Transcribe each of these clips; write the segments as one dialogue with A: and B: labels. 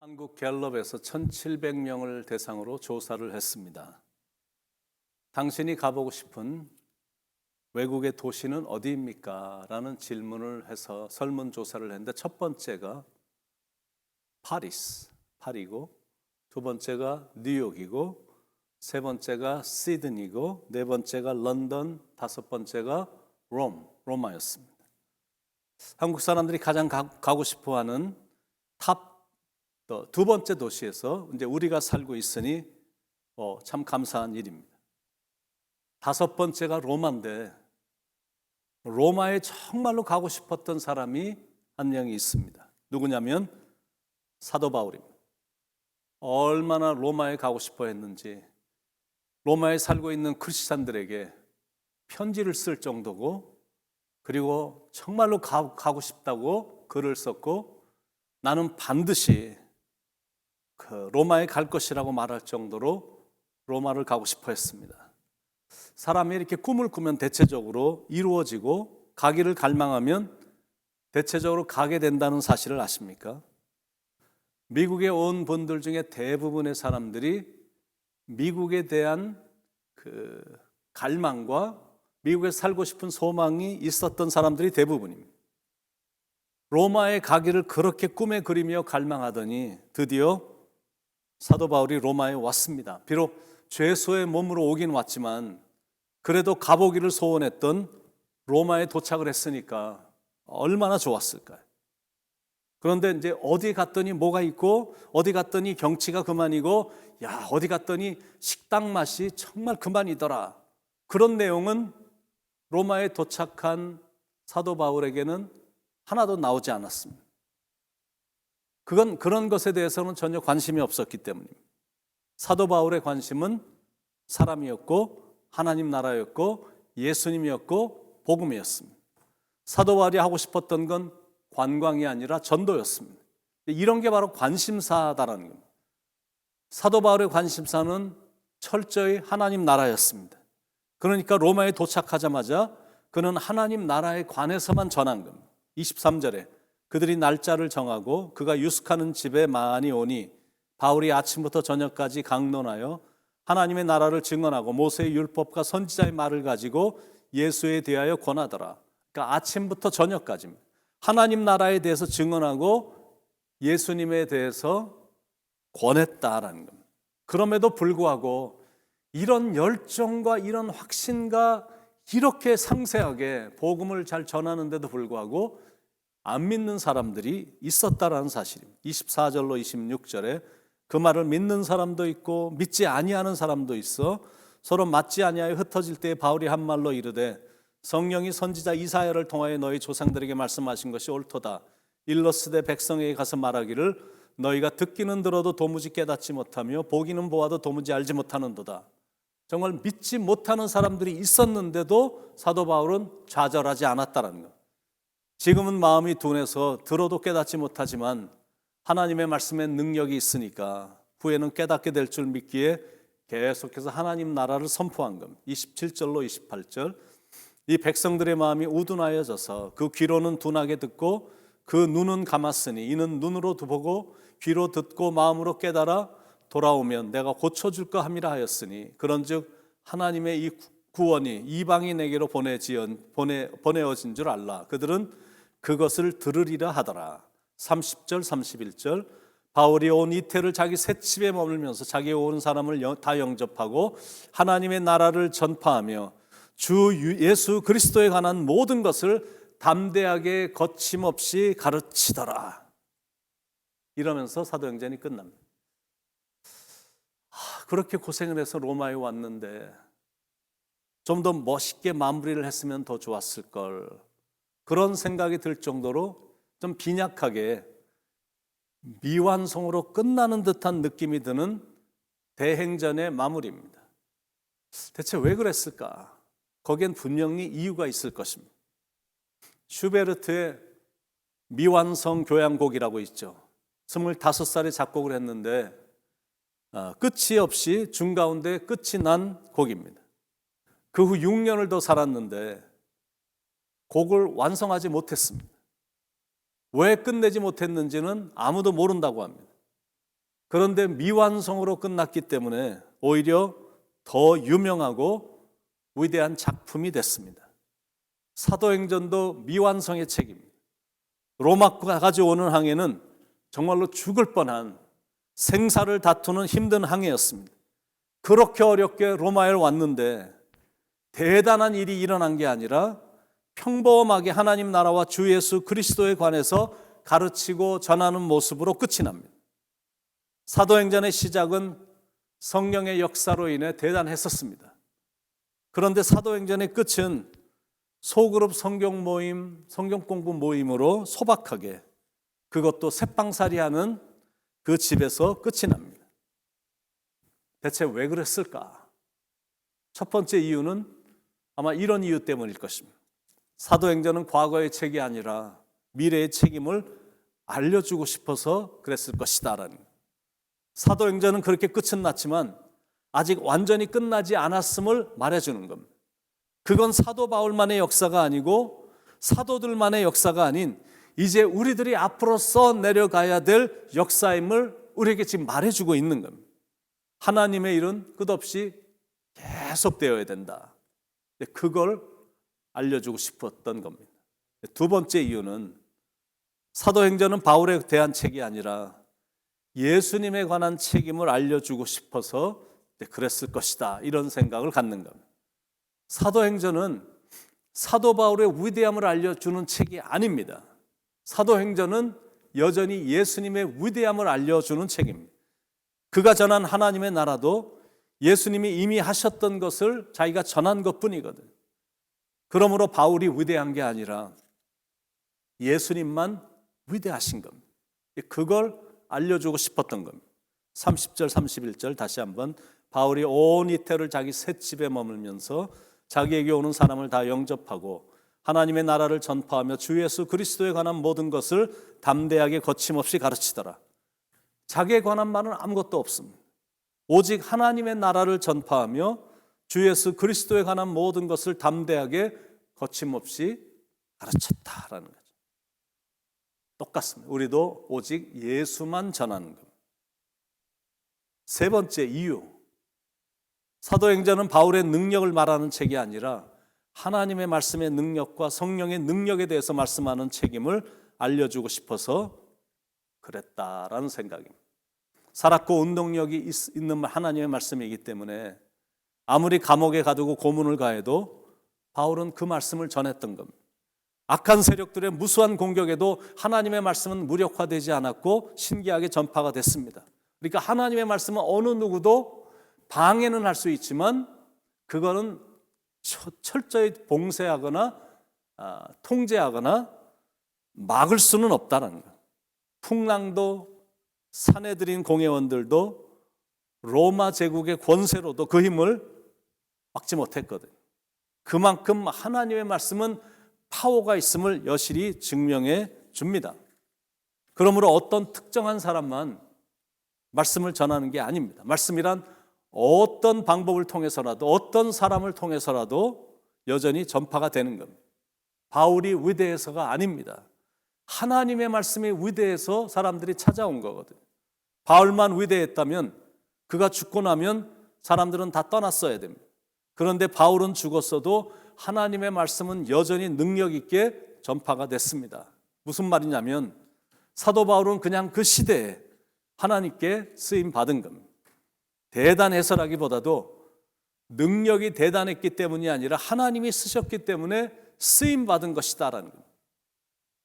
A: 한국 갤럽에서 1,700명을 대상으로 조사를 했습니다. 당신이 가보고 싶은 외국의 도시는 어디입니까? 라는 질문을 해서 설문조사를 했는데 첫 번째가 파리고 두 번째가 뉴욕이고 세 번째가 시드니고 네 번째가 런던, 다섯 번째가 로마였습니다. 한국 사람들이 가장 가고 싶어하는 탑 두 번째 도시에서 이제 우리가 살고 있으니 참 감사한 일입니다. 다섯 번째가 로마인데 로마에 정말로 가고 싶었던 사람이 한 명이 있습니다. 누구냐면 사도 바울입니다. 얼마나 로마에 가고 싶어 했는지 로마에 살고 있는 크리스찬들에게 편지를 쓸 정도고, 그리고 정말로 가고 싶다고 글을 썼고, 나는 반드시 로마에 갈 것이라고 말할 정도로 로마를 가고 싶어 했습니다. 사람이 이렇게 꿈을 꾸면 대체적으로 이루어지고 가기를 갈망하면 대체적으로 가게 된다는 사실을 아십니까? 미국에 온 분들 중에 대부분의 사람들이 미국에 대한 그 갈망과 미국에 살고 싶은 소망이 있었던 사람들이 대부분입니다. 로마에 가기를 그렇게 꿈에 그리며 갈망하더니 드디어 사도 바울이 로마에 왔습니다. 비록 죄수의 몸으로 오긴 왔지만 그래도 가보기를 소원했던 로마에 도착을 했으니까 얼마나 좋았을까요? 그런데 이제 어디 갔더니 뭐가 있고, 어디 갔더니 경치가 그만이고, 어디 갔더니 식당 맛이 정말 그만이더라. 그런 내용은 로마에 도착한 사도 바울에게는 하나도 나오지 않았습니다. 그런 것에 대해서는 전혀 관심이 없었기 때문입니다. 사도 바울의 관심은 사람이었고, 하나님 나라였고, 예수님이었고, 복음이었습니다. 사도 바울이 하고 싶었던 건 관광이 아니라 전도였습니다. 이런 게 바로 관심사다라는 겁니다. 사도 바울의 관심사는 철저히 하나님 나라였습니다. 그러니까 로마에 도착하자마자 그는 하나님 나라에 관해서만 전한 겁니다. 23절에 그들이 날짜를 정하고 그가 유숙하는 집에 많이 오니 바울이 아침부터 저녁까지 강론하여 하나님의 나라를 증언하고 모세의 율법과 선지자의 말을 가지고 예수에 대하여 권하더라. 그러니까 아침부터 저녁까지입니다. 하나님 나라에 대해서 증언하고 예수님에 대해서 권했다라는 겁니다. 그럼에도 불구하고 이런 열정과 이런 확신과 이렇게 상세하게 복음을 잘 전하는데도 불구하고 안 믿는 사람들이 있었다라는 사실입니다. 24절로 26절에 그 말을 믿는 사람도 있고 믿지 아니하는 사람도 있어 서로 맞지 아니하여 흩어질 때에 바울이 한 말로 이르되 성령이 선지자 이사야를 통하여 너희 조상들에게 말씀하신 것이 옳도다. 일러스되 백성에게 가서 말하기를 너희가 듣기는 들어도 도무지 깨닫지 못하며 보기는 보아도 도무지 알지 못하는도다. 정말 믿지 못하는 사람들이 있었는데도 사도 바울은 좌절하지 않았다는 것. 지금은 마음이 둔해서 들어도 깨닫지 못하지만 하나님의 말씀에 능력이 있으니까 후에는 깨닫게 될 줄 믿기에 계속해서 하나님 나라를 선포한 겁니다. 27절로 28절 이 백성들의 마음이 우둔하여져서 그 귀로는 둔하게 듣고 그 눈은 감았으니 이는 눈으로 보고 귀로 듣고 마음으로 깨달아 돌아오면 내가 고쳐줄까 함이라 하였으니 그런즉 하나님의 이 구원이 이방인에게로 보내어진 줄 알라. 그들은 그것을 들으리라 하더라. 30절 31절 바울이 온 이태를 자기 셋집에 머물면서 자기가 온 사람을 다 영접하고 하나님의 나라를 전파하며 주 예수 그리스도에 관한 모든 것을 담대하게 거침없이 가르치더라. 이러면서 사도행전이 끝납니다. 그렇게 고생을 해서 로마에 왔는데 좀 더 멋있게 마무리를 했으면 더 좋았을 걸, 그런 생각이 들 정도로 좀 빈약하게 미완성으로 끝나는 듯한 느낌이 드는 대행전의 마무리입니다. 대체 왜 그랬을까? 거기엔 분명히 이유가 있을 것입니다. 슈베르트의 미완성 교향곡이라고 있죠. 25살에 작곡을 했는데 끝이 없이 중가운데 끝이 난 곡입니다. 그 후 6년을 더 살았는데 곡을 완성하지 못했습니다. 왜 끝내지 못했는지는 아무도 모른다고 합니다. 그런데 미완성으로 끝났기 때문에 오히려 더 유명하고 위대한 작품이 됐습니다. 사도행전도 미완성의 책입니다. 로마까지 오는 항해는 정말로 죽을 뻔한 생사를 다투는 힘든 항해였습니다. 그렇게 어렵게 로마에 왔는데 대단한 일이 일어난 게 아니라 평범하게 하나님 나라와 주 예수 그리스도에 관해서 가르치고 전하는 모습으로 끝이 납니다. 사도행전의 시작은 성령의 역사로 인해 대단했었습니다. 그런데 사도행전의 끝은 소그룹 성경 모임, 성경 공부 모임으로 소박하게, 그것도 새빵살이하는 그 집에서 끝이 납니다. 대체 왜 그랬을까? 첫 번째 이유는 아마 이런 이유 때문일 것입니다. 사도행전은 과거의 책이 아니라 미래의 책임을 알려주고 싶어서 그랬을 것이다라는 거예요. 사도행전은 그렇게 끝은 났지만 아직 완전히 끝나지 않았음을 말해주는 겁니다. 그건 사도 바울만의 역사가 아니고 사도들만의 역사가 아닌 이제 우리들이 앞으로 써내려가야 될 역사임을 우리에게 지금 말해주고 있는 겁니다. 하나님의 일은 끝없이 계속되어야 된다. 그걸 알려주고 싶었던 겁니다. 두 번째 이유는 사도행전은 바울에 대한 책이 아니라 예수님에 관한 책임을 알려주고 싶어서 그랬을 것이다. 이런 생각을 갖는 겁니다. 사도행전은 사도 바울의 위대함을 알려주는 책이 아닙니다. 사도행전은 여전히 예수님의 위대함을 알려주는 책입니다. 그가 전한 하나님의 나라도 예수님이 이미 하셨던 것을 자기가 전한 것뿐이거든요. 그러므로 바울이 위대한 게 아니라 예수님만 위대하신 겁니다. 그걸 알려주고 싶었던 겁니다. 30절 31절 다시 한번 바울이 온 이태를 자기 셋집에 머물면서 자기에게 오는 사람을 다 영접하고 하나님의 나라를 전파하며 주 예수 그리스도에 관한 모든 것을 담대하게 거침없이 가르치더라. 자기에 관한 말은 아무것도 없습니다. 오직 하나님의 나라를 전파하며 주 예수 그리스도에 관한 모든 것을 담대하게 거침없이 가르쳤다라는 거죠. 똑같습니다. 우리도 오직 예수만 전하는 겁니다. 세 번째 이유, 사도행전은 바울의 능력을 말하는 책이 아니라 하나님의 말씀의 능력과 성령의 능력에 대해서 말씀하는 책임을 알려주고 싶어서 그랬다라는 생각입니다. 살았고 운동력이 있는 하나님의 말씀이기 때문에 아무리 감옥에 가두고 고문을 가해도 바울은 그 말씀을 전했던 겁니다. 악한 세력들의 무수한 공격에도 하나님의 말씀은 무력화되지 않았고 신기하게 전파가 됐습니다. 그러니까 하나님의 말씀은 어느 누구도 방해는 할 수 있지만 그거는 철저히 봉쇄하거나 통제하거나 막을 수는 없다는 거예요. 풍랑도 사내들인 공회원들도 로마 제국의 권세로도 그 힘을 막지 못했거든요. 그만큼 하나님의 말씀은 파워가 있음을 여실히 증명해 줍니다. 그러므로 어떤 특정한 사람만 말씀을 전하는 게 아닙니다. 말씀이란 어떤 방법을 통해서라도 어떤 사람을 통해서라도 여전히 전파가 되는 겁니다. 바울이 위대해서가 아닙니다. 하나님의 말씀이 위대해서 사람들이 찾아온 거거든요. 바울만 위대했다면 그가 죽고 나면 사람들은 다 떠났어야 됩니다. 그런데 바울은 죽었어도 하나님의 말씀은 여전히 능력 있게 전파가 됐습니다. 무슨 말이냐면 사도 바울은 그냥 그 시대에 하나님께 쓰임 받은 겁니다. 대단해서라기보다도 능력이 대단했기 때문이 아니라 하나님이 쓰셨기 때문에 쓰임 받은 것이다라는 겁니다.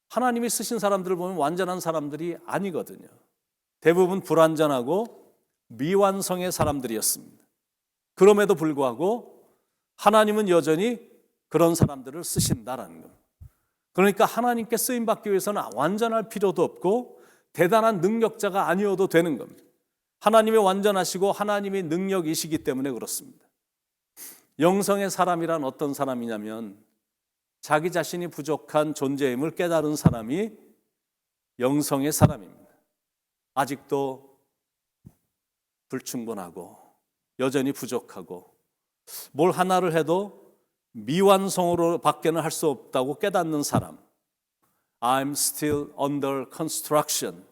A: 하나님이 쓰신 사람들을 보면 완전한 사람들이 아니거든요. 대부분 불완전하고 미완성의 사람들이었습니다. 그럼에도 불구하고 하나님은 여전히 그런 사람들을 쓰신다라는 겁니다. 그러니까 하나님께 쓰임받기 위해서는 완전할 필요도 없고 대단한 능력자가 아니어도 되는 겁니다. 하나님이 완전하시고 하나님이 능력이시기 때문에 그렇습니다. 영성의 사람이란 어떤 사람이냐면 자기 자신이 부족한 존재임을 깨달은 사람이 영성의 사람입니다. 아직도 불충분하고 여전히 부족하고 뭘 하나를 해도 미완성으로 밖에는 할 수 없다고 깨닫는 사람. I'm still under construction.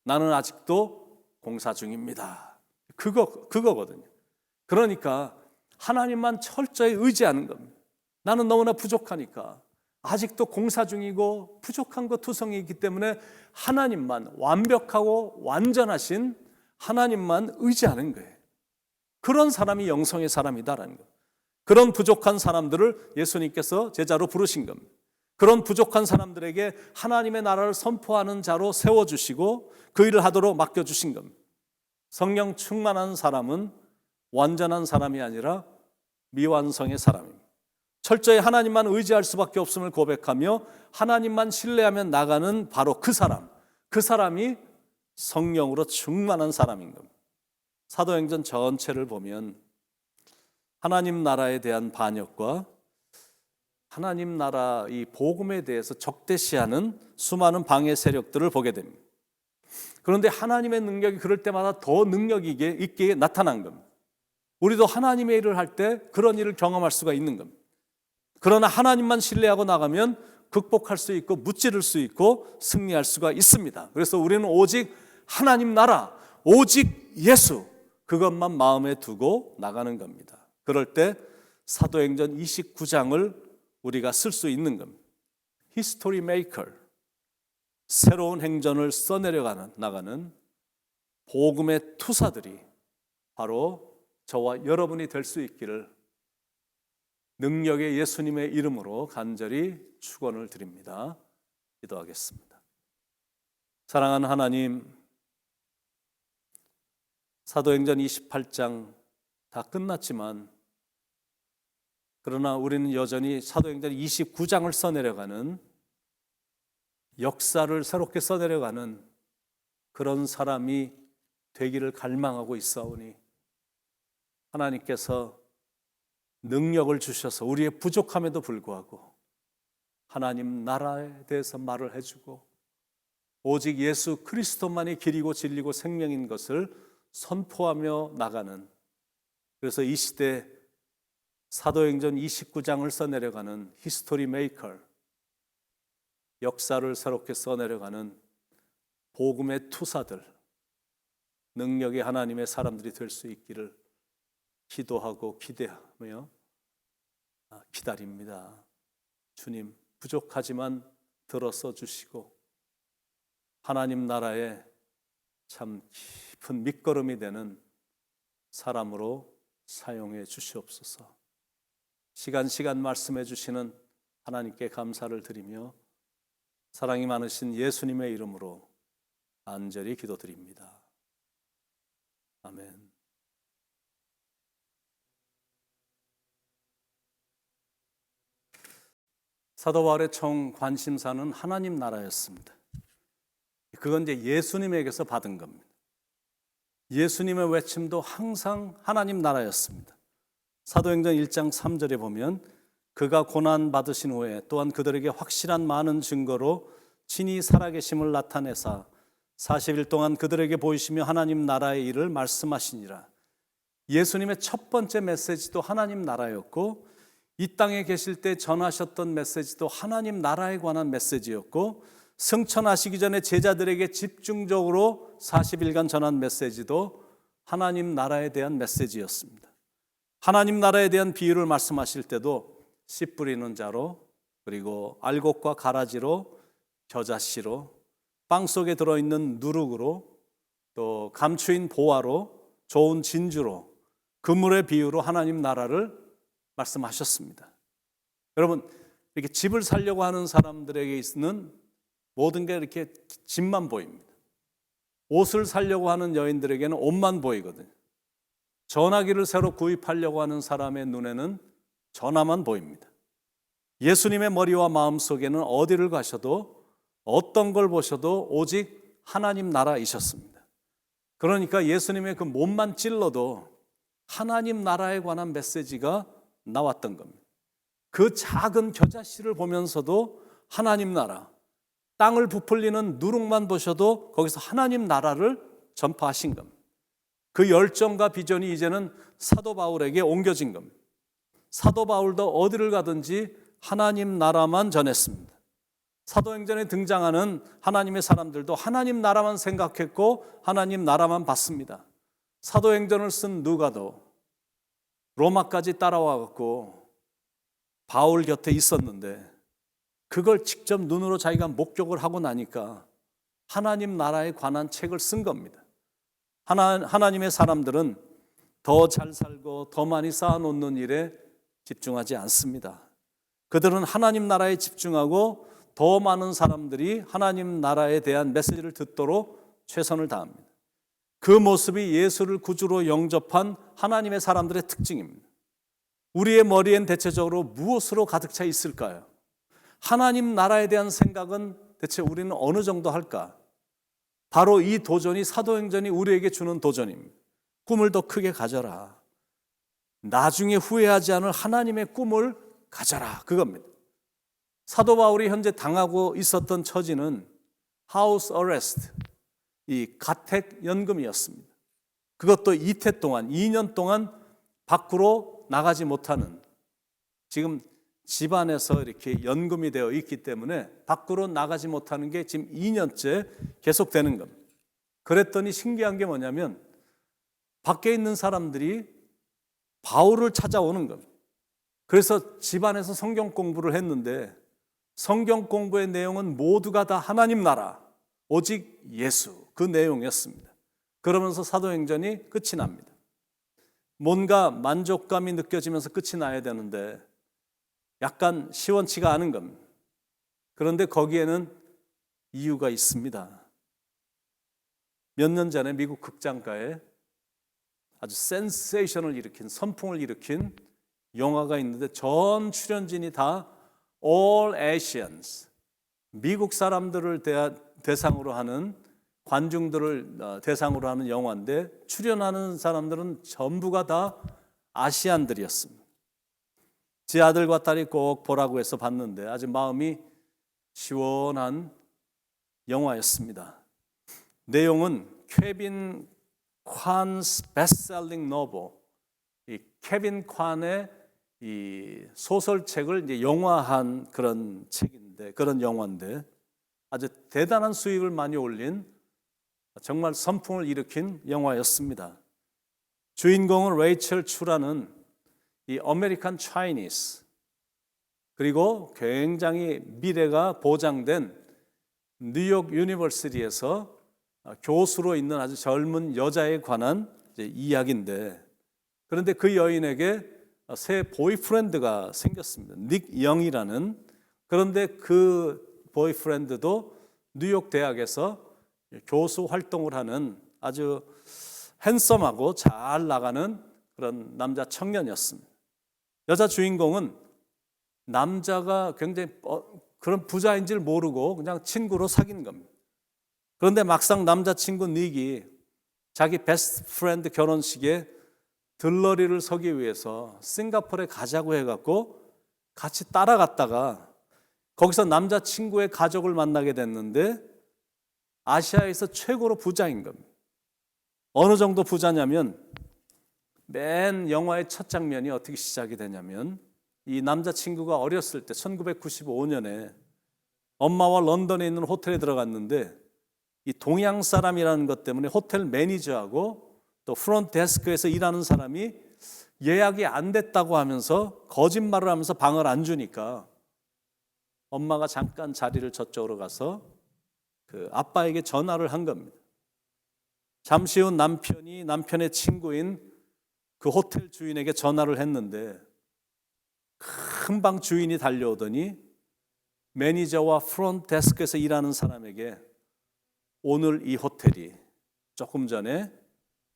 A: 나는 아직도 공사 중입니다. 그거거든요. 그러니까 하나님만 철저히 의지하는 겁니다. 나는 너무나 부족하니까 아직도 공사 중이고 부족한 것 투성이 있기 때문에 하나님만, 완벽하고 완전하신 하나님만 의지하는 거예요. 그런 사람이 영성의 사람이다라는 거예요. 그런 부족한 사람들을 예수님께서 제자로 부르신 겁니다. 그런 부족한 사람들에게 하나님의 나라를 선포하는 자로 세워주시고 그 일을 하도록 맡겨주신 겁니다. 성령 충만한 사람은 완전한 사람이 아니라 미완성의 사람입니다. 철저히 하나님만 의지할 수밖에 없음을 고백하며 하나님만 신뢰하며 나가는 바로 그 사람이 성령으로 충만한 사람인 겁니다. 사도행전 전체를 보면 하나님 나라에 대한 반역과 하나님 나라 이 복음에 대해서 적대시하는 수많은 방해 세력들을 보게 됩니다. 그런데 하나님의 능력이 그럴 때마다 더 능력 있게 나타난 겁니다. 우리도 하나님의 일을 할 때 그런 일을 경험할 수가 있는 겁니다. 그러나 하나님만 신뢰하고 나가면 극복할 수 있고 무찌를 수 있고 승리할 수가 있습니다. 그래서 우리는 오직 하나님 나라, 오직 예수, 그것만 마음에 두고 나가는 겁니다. 그럴 때 사도행전 29장을 우리가 쓸 수 있는 겁니다. 히스토리 메이커, 새로운 행전을 써내려 나가는 복음의 투사들이 바로 저와 여러분이 될 수 있기를 능력의 예수님의 이름으로 간절히 축원을 드립니다. 기도하겠습니다. 사랑하는 하나님, 사도행전 28장 다 끝났지만 그러나 우리는 여전히 사도행전 29장을 써내려가는 역사를 새롭게 써내려가는 그런 사람이 되기를 갈망하고 있사오니 하나님께서 능력을 주셔서 우리의 부족함에도 불구하고 하나님 나라에 대해서 말을 해주고 오직 예수 그리스도만이 길이고 진리고 생명인 것을 선포하며 나가는, 그래서 이 시대 사도행전 29장을 써내려가는 히스토리 메이커, 역사를 새롭게 써내려가는 복음의 투사들, 능력의 하나님의 사람들이 될 수 있기를 기도하고 기대하며 기다립니다. 주님, 부족하지만 들어서 주시고 하나님 나라에 참 깊은 밑거름이 되는 사람으로 사용해 주시옵소서. 시간 말씀해 주시는 하나님께 감사를 드리며 사랑이 많으신 예수님의 이름으로 간절히 기도드립니다. 아멘. 사도 바울의 총 관심사는 하나님 나라였습니다. 그건 이제 예수님에게서 받은 겁니다. 예수님의 외침도 항상 하나님 나라였습니다. 사도행전 1장 3절에 보면 그가 고난 받으신 후에 또한 그들에게 확실한 많은 증거로 친히 살아계심을 나타내사 40일 동안 그들에게 보이시며 하나님 나라의 일을 말씀하시니라. 예수님의 첫 번째 메시지도 하나님 나라였고 이 땅에 계실 때 전하셨던 메시지도 하나님 나라에 관한 메시지였고 승천하시기 전에 제자들에게 집중적으로 40일간 전한 메시지도 하나님 나라에 대한 메시지였습니다. 하나님 나라에 대한 비유를 말씀하실 때도 씨 뿌리는 자로, 그리고 알곡과 가라지로, 겨자씨로, 빵 속에 들어있는 누룩으로, 또 감추인 보화로, 좋은 진주로, 그물의 비유로 하나님 나라를 말씀하셨습니다. 여러분, 이렇게 집을 살려고 하는 사람들에게 있는 모든 게 이렇게 집만 보입니다. 옷을 사려고 하는 여인들에게는 옷만 보이거든요. 전화기를 새로 구입하려고 하는 사람의 눈에는 전화만 보입니다. 예수님의 머리와 마음 속에는 어디를 가셔도 어떤 걸 보셔도 오직 하나님 나라이셨습니다. 그러니까 예수님의 그 몸만 찔러도 하나님 나라에 관한 메시지가 나왔던 겁니다. 그 작은 겨자씨를 보면서도 하나님 나라, 땅을 부풀리는 누룩만 보셔도 거기서 하나님 나라를 전파하신 겁니다. 그 열정과 비전이 이제는 사도 바울에게 옮겨진 겁니다. 사도 바울도 어디를 가든지 하나님 나라만 전했습니다. 사도행전에 등장하는 하나님의 사람들도 하나님 나라만 생각했고 하나님 나라만 봤습니다. 사도행전을 쓴 누가도 로마까지 따라와 갖고 바울 곁에 있었는데 그걸 직접 눈으로 자기가 목격을 하고 나니까 하나님 나라에 관한 책을 쓴 겁니다. 하나님의 사람들은 더 잘 살고 더 많이 쌓아놓는 일에 집중하지 않습니다. 그들은 하나님 나라에 집중하고 더 많은 사람들이 하나님 나라에 대한 메시지를 듣도록 최선을 다합니다. 그 모습이 예수를 구주로 영접한 하나님의 사람들의 특징입니다. 우리의 머리엔 대체적으로 무엇으로 가득 차 있을까요? 하나님 나라에 대한 생각은 대체 우리는 어느 정도 할까? 바로 이 도전이 사도행전이 우리에게 주는 도전입니다. 꿈을 더 크게 가져라. 나중에 후회하지 않을 하나님의 꿈을 가져라. 그겁니다. 사도 바울이 현재 당하고 있었던 처지는 하우스 어레스트, 이 가택 연금이었습니다. 그것도 이태 동안, 2년 동안 밖으로 나가지 못하는, 지금 집안에서 이렇게 연금이 되어 있기 때문에 밖으로 나가지 못하는 게 지금 2년째 계속되는 겁니다. 그랬더니 신기한 게 뭐냐면 밖에 있는 사람들이 바울을 찾아오는 겁니다. 그래서 집안에서 성경 공부를 했는데 성경 공부의 내용은 모두가 다 하나님 나라, 오직 예수, 그 내용이었습니다. 그러면서 사도행전이 끝이 납니다. 뭔가 만족감이 느껴지면서 끝이 나야 되는데 약간 시원치가 않은 겁니다. 그런데 거기에는 이유가 있습니다. 몇 년 전에 미국 극장가에 아주 센세이션을 일으킨, 선풍을 일으킨 영화가 있는데 전 출연진이 다 All Asians, 미국 사람들을 대상으로 하는, 관중들을 대상으로 하는 영화인데 출연하는 사람들은 전부가 다 아시안들이었습니다. 제 아들과 딸이 꼭 보라고 해서 봤는데 아주 마음이 시원한 영화였습니다. 내용은 케빈 콴스 베스트셀링 노벨, 이 케빈 콴의 이 소설책을 이제 영화한 그런 책인데, 그런 영화인데 아주 대단한 수익을 많이 올린, 정말 선풍을 일으킨 영화였습니다. 주인공은 레이첼 추라는 이 아메리칸 차이니스, 그리고 굉장히 미래가 보장된 뉴욕 유니버시티에서 교수로 있는 아주 젊은 여자에 관한 이야기인데, 그런데 그 여인에게 새 보이프렌드가 생겼습니다. 닉 영이라는. 그런데 그 보이프렌드도 뉴욕 대학에서 교수 활동을 하는 아주 핸섬하고 잘 나가는 그런 남자 청년이었습니다. 여자 주인공은 남자가 굉장히 그런 부자인 줄 모르고 그냥 친구로 사귄 겁니다. 그런데 막상 남자친구 닉이 자기 베스트 프렌드 결혼식에 들러리를 서기 위해서 싱가포르에 가자고 해갖고 같이 따라갔다가 거기서 남자친구의 가족을 만나게 됐는데 아시아에서 최고로 부자인 겁니다. 어느 정도 부자냐면 맨 영화의 첫 장면이 어떻게 시작이 되냐면 이 남자친구가 어렸을 때 1995년에 엄마와 런던에 있는 호텔에 들어갔는데 이 동양 사람이라는 것 때문에 호텔 매니저하고 또 프론트 데스크에서 일하는 사람이 예약이 안 됐다고 하면서 거짓말을 하면서 방을 안 주니까 엄마가 잠깐 자리를 저쪽으로 가서 그 아빠에게 전화를 한 겁니다. 잠시 후 남편이 남편의 친구인 그 호텔 주인에게 전화를 했는데 금방 주인이 달려오더니 매니저와 프론트 데스크에서 일하는 사람에게 오늘 이 호텔이 조금 전에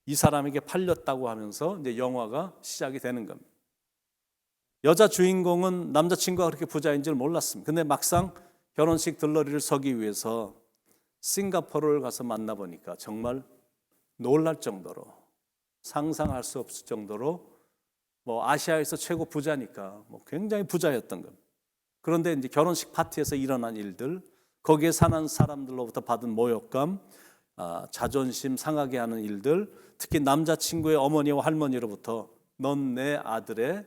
A: 이 사람에게 팔렸다고 하면서 이제 영화가 시작이 되는 겁니다. 여자 주인공은 남자친구가 그렇게 부자인 줄 몰랐습니다. 근데 막상 결혼식 들러리를 서기 위해서 싱가포르를 가서 만나보니까 정말 놀랄 정도로, 상상할 수 없을 정도로 뭐 아시아에서 최고 부자니까 뭐 굉장히 부자였던 겁니다. 그런데 이제 결혼식 파티에서 일어난 일들, 거기에 사는 사람들로부터 받은 모욕감, 자존심 상하게 하는 일들, 특히 남자친구의 어머니와 할머니로부터 넌 내 아들의,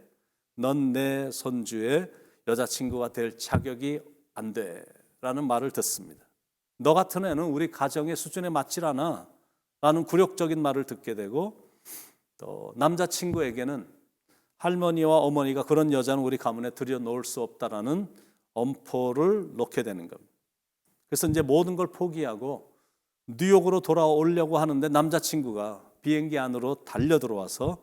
A: 넌 내 손주의 여자친구가 될 자격이 안 돼 라는 말을 듣습니다. 너 같은 애는 우리 가정의 수준에 맞질 않아 라는 굴욕적인 말을 듣게 되고, 또 남자친구에게는 할머니와 어머니가 그런 여자는 우리 가문에 들여놓을 수 없다라는 엄포를 놓게 되는 겁니다. 그래서 이제 모든 걸 포기하고 뉴욕으로 돌아오려고 하는데 남자친구가 비행기 안으로 달려 들어와서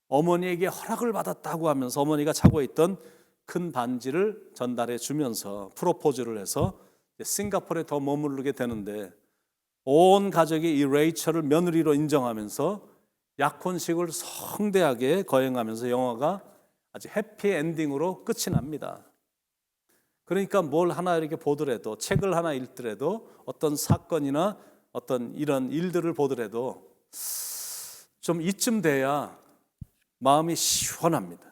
A: 어머니에게 허락을 받았다고 하면서 어머니가 차고 있던 큰 반지를 전달해 주면서 프로포즈를 해서 싱가포르에 더 머무르게 되는데, 온 가족이 이 레이첼을 며느리로 인정하면서 약혼식을 성대하게 거행하면서 영화가 아주 해피 엔딩으로 끝이 납니다. 그러니까 뭘 하나 이렇게 보더라도, 책을 하나 읽더라도, 어떤 사건이나 어떤 이런 일들을 보더라도 좀 이쯤 돼야 마음이 시원합니다.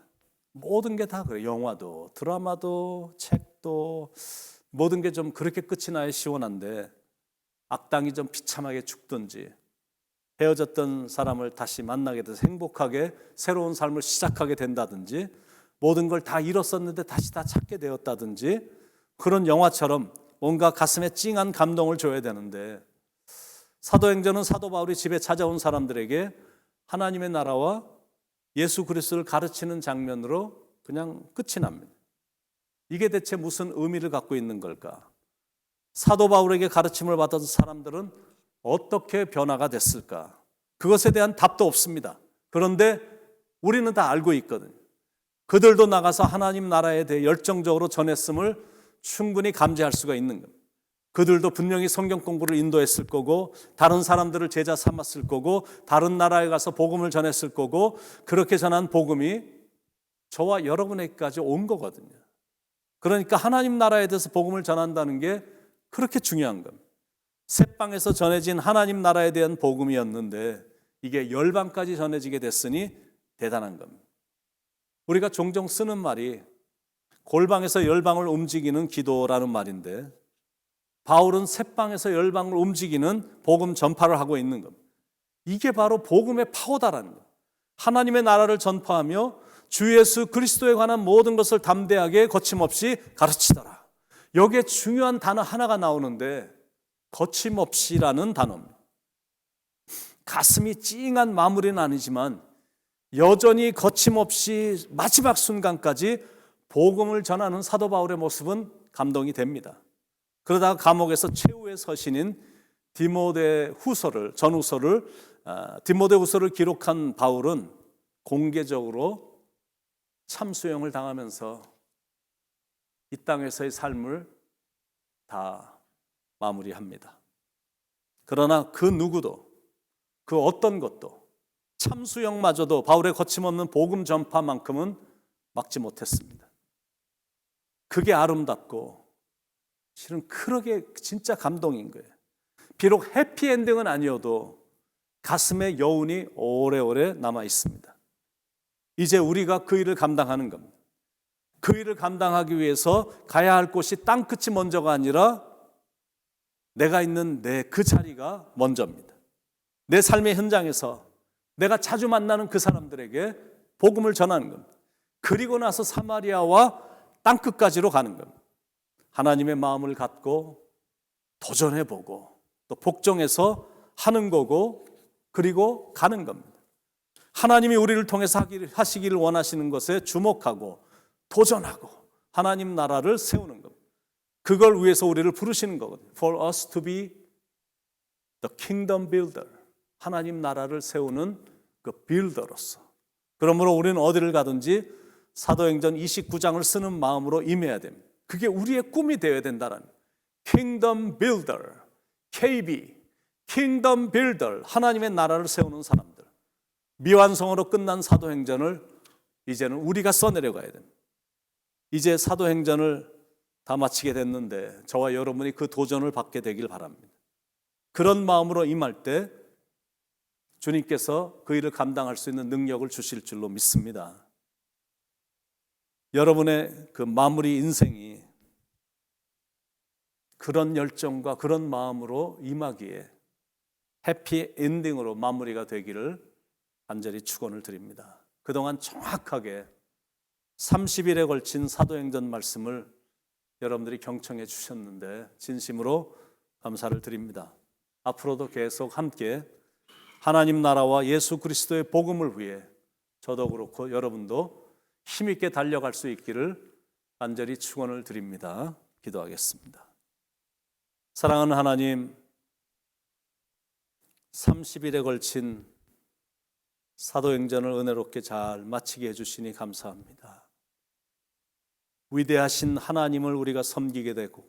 A: 모든 게 다 그래요. 영화도, 드라마도, 책도, 모든 게 좀 그렇게 끝이 나야 시원한데, 악당이 좀 비참하게 죽든지, 헤어졌던 사람을 다시 만나게 돼서 행복하게 새로운 삶을 시작하게 된다든지, 모든 걸 다 잃었었는데 다시 다 찾게 되었다든지, 그런 영화처럼 뭔가 가슴에 찡한 감동을 줘야 되는데, 사도행전은 사도 바울이 집에 찾아온 사람들에게 하나님의 나라와 예수 그리스도를 가르치는 장면으로 그냥 끝이 납니다. 이게 대체 무슨 의미를 갖고 있는 걸까? 사도 바울에게 가르침을 받은 사람들은 어떻게 변화가 됐을까? 그것에 대한 답도 없습니다. 그런데 우리는 다 알고 있거든요. 그들도 나가서 하나님 나라에 대해 열정적으로 전했음을 충분히 감지할 수가 있는 겁니다. 그들도 분명히 성경 공부를 인도했을 거고, 다른 사람들을 제자 삼았을 거고, 다른 나라에 가서 복음을 전했을 거고, 그렇게 전한 복음이 저와 여러분에게까지 온 거거든요. 그러니까 하나님 나라에 대해서 복음을 전한다는 게 그렇게 중요한 겁니다. 새땅에서 전해진 하나님 나라에 대한 복음이었는데 이게 열방까지 전해지게 됐으니 대단한 겁니다. 우리가 종종 쓰는 말이 골방에서 열방을 움직이는 기도라는 말인데, 바울은 새방에서 열방을 움직이는 복음 전파를 하고 있는 겁니다. 이게 바로 복음의 파워다라는 거예요. 하나님의 나라를 전파하며 주 예수 그리스도에 관한 모든 것을 담대하게 거침없이 가르치더라. 여기에 중요한 단어 하나가 나오는데, 거침없이라는 단어입니다. 가슴이 찡한 마무리는 아니지만 여전히 거침없이 마지막 순간까지 복음을 전하는 사도 바울의 모습은 감동이 됩니다. 그러다가 감옥에서 최후의 서신인 디모데후서를 기록한 바울은 공개적으로 참수형을 당하면서 이 땅에서의 삶을 다 마무리합니다. 그러나 그 누구도, 그 어떤 것도, 참수형마저도 바울의 거침없는 복음 전파만큼은 막지 못했습니다. 그게 아름답고 실은 그러게 진짜 감동인 거예요. 비록 해피엔딩은 아니어도 가슴에 여운이 오래오래 남아 있습니다. 이제 우리가 그 일을 감당하는 겁니다. 그 일을 감당하기 위해서 가야 할 곳이 땅끝이 먼저가 아니라 내가 있는 내 그 자리가 먼저입니다. 내 삶의 현장에서 내가 자주 만나는 그 사람들에게 복음을 전하는 겁니다. 그리고 나서 사마리아와 땅끝까지로 가는 겁니다. 하나님의 마음을 갖고 도전해보고 또 복종해서 하는 거고, 그리고 가는 겁니다. 하나님이 우리를 통해서 하시기를 원하시는 것에 주목하고 도전하고 하나님 나라를 세우는 겁니다. 그걸 위해서 우리를 부르시는 거거든요. For us to be the kingdom builder. 하나님 나라를 세우는 그 빌더로서. 그러므로 우리는 어디를 가든지 사도행전 29장을 쓰는 마음으로 임해야 됩니다. 그게 우리의 꿈이 되어야 된다는 Kingdom Builder, KB, Kingdom Builder, 하나님의 나라를 세우는 사람들. 미완성으로 끝난 사도행전을 이제는 우리가 써내려가야 됩니다. 이제 사도행전을 다 마치게 됐는데 저와 여러분이 그 도전을 받게 되길 바랍니다. 그런 마음으로 임할 때 주님께서 그 일을 감당할 수 있는 능력을 주실 줄로 믿습니다. 여러분의 그 마무리 인생이 그런 열정과 그런 마음으로 임하기에 해피 엔딩으로 마무리가 되기를 간절히 축원을 드립니다. 그동안 정확하게 30일에 걸친 사도행전 말씀을 여러분들이 경청해 주셨는데 진심으로 감사를 드립니다. 앞으로도 계속 함께 하나님 나라와 예수 그리스도의 복음을 위해 저도 그렇고 여러분도 힘있게 달려갈 수 있기를 간절히 축원을 드립니다. 기도하겠습니다. 사랑하는 하나님, 30일에 걸친 사도행전을 은혜롭게 잘 마치게 해주시니 감사합니다. 위대하신 하나님을 우리가 섬기게 되고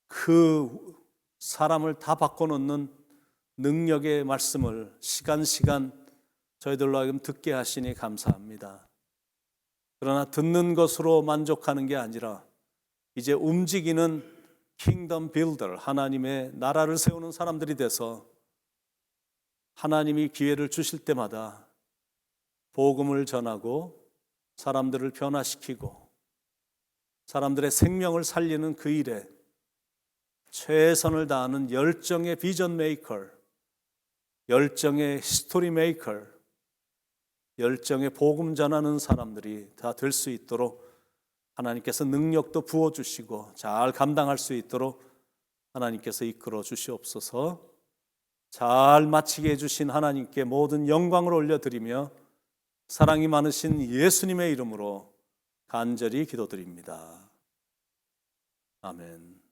A: 그 사람을 다 바꿔놓는 능력의 말씀을 시간 저희들로 하여금 듣게 하시니 감사합니다. 그러나 듣는 것으로 만족하는 게 아니라 이제 움직이는 킹덤 빌더, 하나님의 나라를 세우는 사람들이 돼서 하나님이 기회를 주실 때마다 복음을 전하고 사람들을 변화시키고 사람들의 생명을 살리는 그 일에 최선을 다하는 열정의 비전 메이커, 열정의 스토리 메이커, 열정의 복음 전하는 사람들이 다 될 수 있도록 하나님께서 능력도 부어주시고 잘 감당할 수 있도록 하나님께서 이끌어 주시옵소서. 잘 마치게 해주신 하나님께 모든 영광을 올려드리며 사랑이 많으신 예수님의 이름으로 간절히 기도드립니다. 아멘.